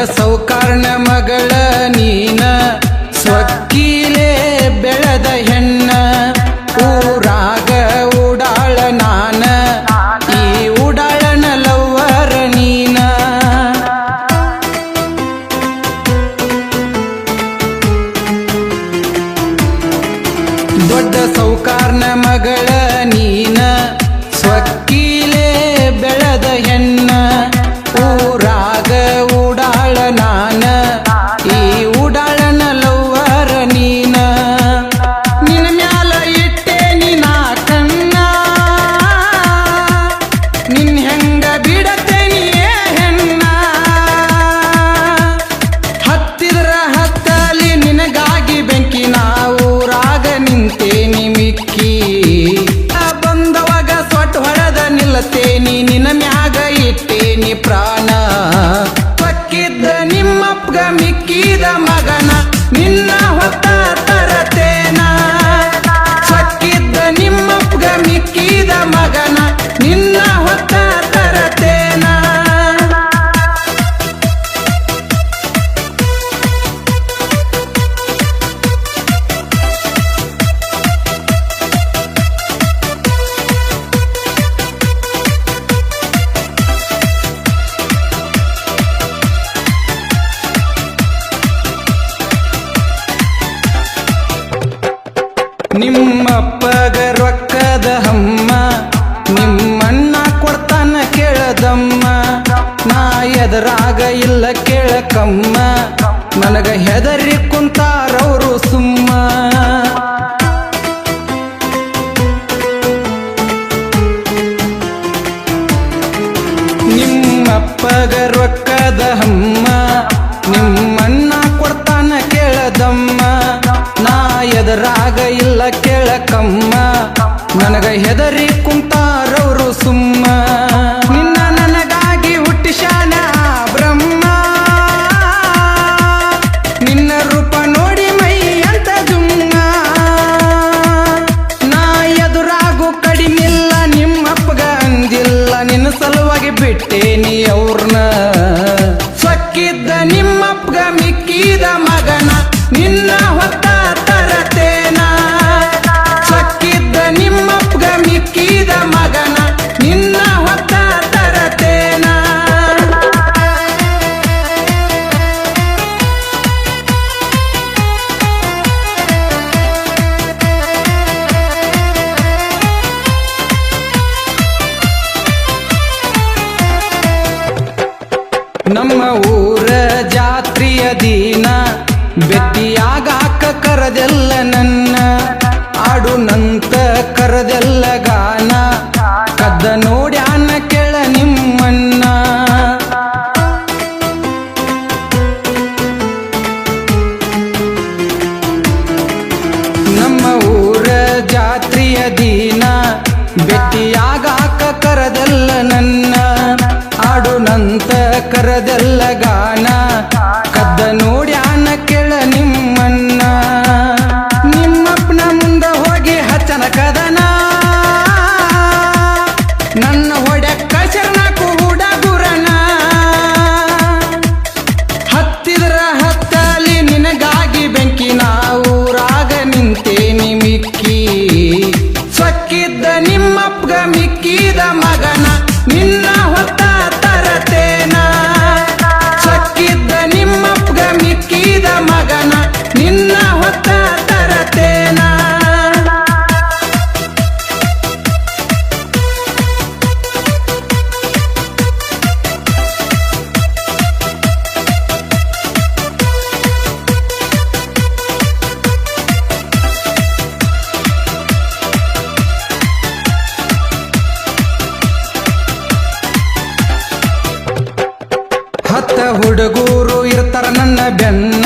ಸೌಕಾರ್ನ ಮಗಳ ನೀನ ಸ್ವಕ್ಕೀಲೆ ಬೆಳೆದ ಹೆಣ್ಣ ಊರಾಗ ಉಡಾಳ ನಾನ ಈ ಉಡಾಳನ ಲವ್ವರ ನೀನ ದೊಡ್ಡ ಸೌಕಾರ್ನ ಮಗಳ ನೀನ ಸ್ವಕ್ಕೀಲೆ ಬೆಳೆದ ಹೆಣ್ಣ ಊರಾಗ ಉಡಾಳ ನಾನ ಈ ಉಡಾಳನ ಲವ್ವರ ನೀನ ನಿನ್ನ ಮ್ಯಾಲ ಇಟ್ಟೆ ನಿನ್ನ ಕಣ್ಣ ನಿನ್ ಹೆಂಗ ಬಿಡತೇನಿ ಹೆಣ್ಣ ಹತ್ತಿದ್ರ ಹತ್ತಲಿ ನಿನಗಾಗಿ ಬೆಂಕಿ ನಾ ಊರಾಗ ನಿಂತೇನಿ ಮಿಕ್ಕಿ ಬಂದವಾಗ ಸೊಟ್ಟ ಹೊಡೆದ ನಿಲ್ಲತೇನಿ ನಿನ್ನ ಮ್ಯಾಗ ಇಟ್ಟೇನಿ ಪ್ರಾಣ ಪಕ್ಕಿದ್ದ ನಿಮ್ಮಪ್ಪಗ ಮಿಕ್ಕಿದ ಮಗನ ನಿನ್ನ ಹೊತ್ತ ತರತೇನ ಸಕ್ಕಿದ್ದ ನಿಮ್ಮಪ್ಪಗ ಮಿಕ್ಕಿದ ಮಗನ ನಿನ್ನ ಹೊತ್ತ ತರತೇನ ನಿಮ್ಮಪ್ಪಗ ರೊಕ್ಕದ ಹಮ್ಮ ನಿಮ್ಮಣ್ಣ ಕೊಡ್ತಾನ ಕೇಳದಮ್ಮ ನಾ ಎದರಾಗ ಇಲ್ಲ ಕೇಳಕಮ್ಮ ನನಗ ಹೆದರಿ ಕುಂತಾರವರು ಸುಮ್ಮ ನಿಮ್ಮಪ್ಪಗ ರೊಕ್ಕದ ಹಮ್ಮ ನಿಮ್ಮಣ್ಣ ಕೊಡ್ತಾನ ಕೇಳದಮ್ಮ ನಾ ಎದರಾಗ ಇಲ್ಲ ಕೇಳಕಮ್ಮ ನನಗ ಹೆದರಿ ಕುಂತಾರವರು ಸುಮ್ಮ ನಿನ್ನ ನನಗಾಗಿ ಹುಟ್ಟಿಸ್ಯಾನ ಬ್ರಹ್ಮ ನಿನ್ನ ರೂಪ ನೋಡಿ ಮೈ ಅಂತ ಜುಮ್ಮ ನಾ ಎದುರಾಗು ಕಡಿಮಿಲ್ಲ ನಿಮ್ಮಪ್ಪಗ ಅಂದಿಲ್ಲ ನಿನ್ನ ಸಲುವಾಗಿ ಬಿಟ್ಟೇನಿ ಅವ್ರನ್ನ ಸಕ್ಕಿದ್ದ ನಿಮ್ಮಪ್ಪಗ ಮಿಕ್ಕಿದ ಮಗನ ನಿನ್ನ ಹೊತ್ತ ತರತೇನ ಸಕ್ಕಿದ್ದ ನಿಮ್ಮಪ್ಪಗ ಮಿಕ್ಕಿದ ಮಗನ ನಿನ್ನ ಹೊತ್ತ ತರತೇನ ನಮ್ಮ ಊರ ಜಾತ್ರೆಯ ದಿನ ಬೆಟ್ಟಿಯಾಗಾಕ ಕರದೆಲ್ಲ ನನ್ನ ಆಡುನಂತ ಕರದೆಲ್ಲ ಗಾನ ಕದ್ದ ನೋಡ್ಯಾನ ಕೆಳ ನಿಮ್ಮಣ್ಣ ನಮ್ಮ ಊರ ಜಾತ್ರೆಯ ದಿನ ಬೆಟ್ಟಿಯಾಗಾಕ ಕರದೆಲ್ಲ ನನ್ನ ಆಡುನಂತ ಕರದೆಲ್ಲ ಗಾನ ಕದ್ದ ನೋಡ್ಯಾನ ಕೆಳ ನಿಮ್ಮಣ್ಣ ನಿಮ್ಮಪ್ಪನ ಮುಂದ ಹೋಗಿ ಹಚ್ಚನ ಕದನ ನನ್ನ ಹೊಡ್ಯಕ್ಕ ಶರಣಕು ಹುಡುಗುರನ ಹತ್ತಿದ್ರ ಹತ್ತಲಿ ನಿನಗಾಗಿ ಬೆಂಕಿ ನಾ ಊರಾಗ ನಿಂತೇನಿ ಮಿಕ್ಕಿ ಸಕ್ಕಿದ್ದ ನಿಮ್ಮಪ್ಪಗ ಮಿಕ್ಕಿದ ಮಗನ ನಿನ್ನ ಹೊತ್ತ ತರತೇನ ಸಕ್ಕಿದ್ದ ನಿಮ್ಮಪ್ಪಗ ಮಿಕ್ಕಿದ ಮಗನ ನಿನ್ನ ಹೊತ್ತ ತರತೇನ ಹತ್ತ ಹುಡುಗೂರು ಇರ್ತಾರ ನನ್ನ ಬೆನ್ನ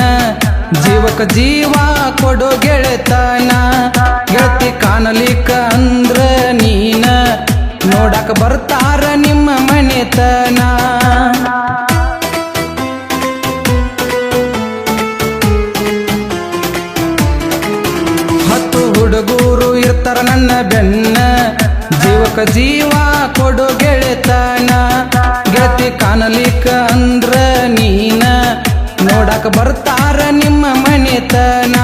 ಜೀವಕ ಜೀವ ಕೊಡು ಗೆಳೆತನ ಗೆಳತಿ ಕಾಣಲಿಕ್ಕ ಅಂದ್ರ ನೀನ ನೋಡಕ ಬರ್ತಾರ ನಿಮ್ಮ ಮನೆತನ ಹತ್ತು ಹುಡುಗೂರು ಇರ್ತಾರ ನನ್ನ ಬೆನ್ನ ಜೀವಕ ಜನ್ಮಕ್ಕ ಜೀವ ಕೊಡು ಗೆಳೆತನ ಗೆಳತಿ ಕಾಣಲಿಕ್ಕ ಅಂದ್ರ ನೀನ ನೋಡಕ ಬರ್ತಾರ ನಿಮ್ಮ ಮನೆತನ